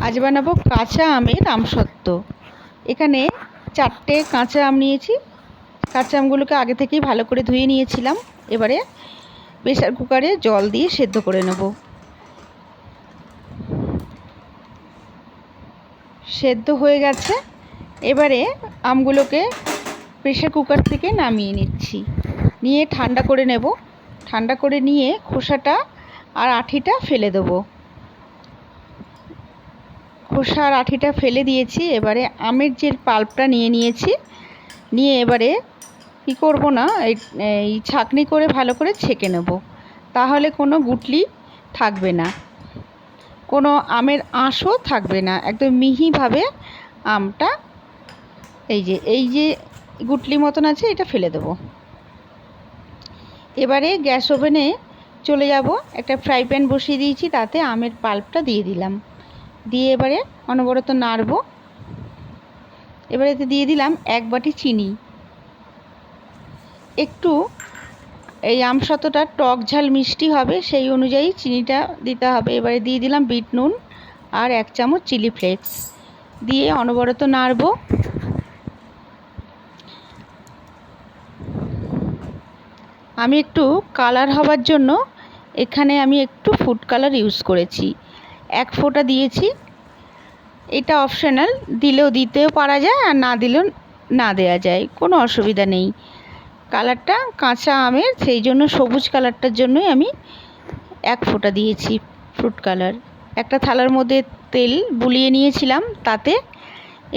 আজ বানাবো কাঁচা আমের আমসত্ত্ব। এখানে 4টে কাঁচা আম নিয়েছি। কাঁচা আমগুলোকে আগে থেকেই ভালো করে ধুয়ে নিয়েছিলাম। এবারে প্রেসার কুকারে জল দিয়ে সেদ্ধ করে নেব। সেদ্ধ হয়ে গেছে। এবারে আমগুলোকে প্রেসার কুকার থেকে নামিয়ে নিচ্ছি, নিয়ে ঠান্ডা করে নেব। ঠান্ডা করে নিয়ে খোসাটা আর আঠিটা ফেলে দেবো। খোসা আর আঠিটা ফেলে দিয়েছি। এবারে আমের যে পাল্পটা নিয়েছি, নিয়ে এবারে কী করব না, এই ছাঁকনি করে ভালো করে ছেঁকে নেব। তাহলে কোনো গুটলি থাকবে না, কোনো আমের আঁশও থাকবে না। একদম মিহিভাবে আমটা এই যে গুটলি মতন আছে, এটা ফেলে দেব। এবারে গ্যাস ওভেনে চলে যাব। একটা ফ্রাই প্যান বসিয়ে দিয়েছি, তাতে আমের পাল্পটা দিয়ে দিলাম। দিয়ে এবারে অনবরত নাড়ব। এবারে এতে দিয়ে দিলাম 1 বাটি চিনি। একটু এই আমসত্ত্বটা টক ঝাল মিষ্টি হবে, সেই অনুযায়ী চিনিটা দিতে হবে। এবারে দিয়ে দিলাম বিট নুন আর 1 চামচ চিলি ফ্লেক্স দিয়ে অনবরত নাড়ব। আমি একটু কালার হবার জন্য এখানে আমি একটু ফুড কালার ইউজ করেছি, 1 ফোঁটা দিয়েছি। এটা অপশনাল, দিলেও দিতেও পারা যায় আর না দিলেও না দেওয়া যায়, কোনো অসুবিধা নেই। কালারটা কাঁচা আমের, সেই জন্য সবুজ কালারটার জন্যই আমি 1 ফোঁটা দিয়েছি ফ্রুট কালার। একটা থালার মধ্যে তেল বুলিয়ে নিয়েছিলাম, তাতে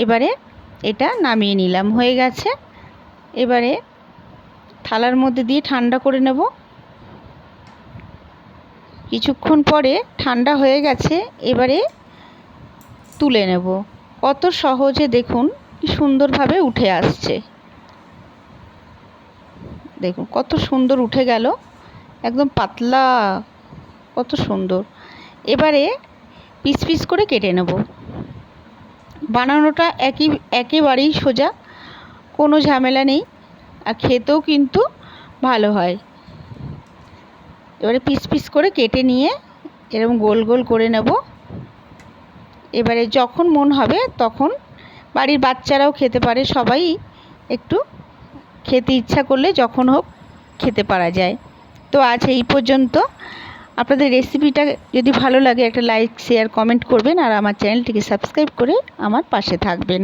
এবারে এটা নামিয়ে নিলাম। হয়ে গেছে। এবারে থালার মধ্যে দিয়ে ঠান্ডা করে নেব। কিছুক্ষণ পরে ঠান্ডা হয়ে গেছে। এবারে তুলে নেব। কত সহজে দেখুন কি সুন্দরভাবে উঠে আসছে। দেখুন কত সুন্দর উঠে গেল, একদম পাতলা, কত সুন্দর। এবারে পিস পিস করে কেটে নেব। বানানোটা একেবারেই সোজা, কোনো ঝামেলা নেই, আর খেতেও কিন্তু ভালো হয়। এবারে পিস পিস করে কেটে নিয়ে এরকম গোল গোল করে নেব। এবারে যখন মন হবে তখন, বাড়ির বাচ্চারাও খেতে পারে, সবাই একটু খেতে ইচ্ছা করলে যখন হোক খেতে পারা যায়। তো আজ এই পর্যন্ত। আপনাদের রেসিপিটা যদি ভালো লাগে একটা লাইক, শেয়ার, কমেন্ট করবেন, আর আমার চ্যানেলটিকে সাবস্ক্রাইব করে আমার পাশে থাকবেন।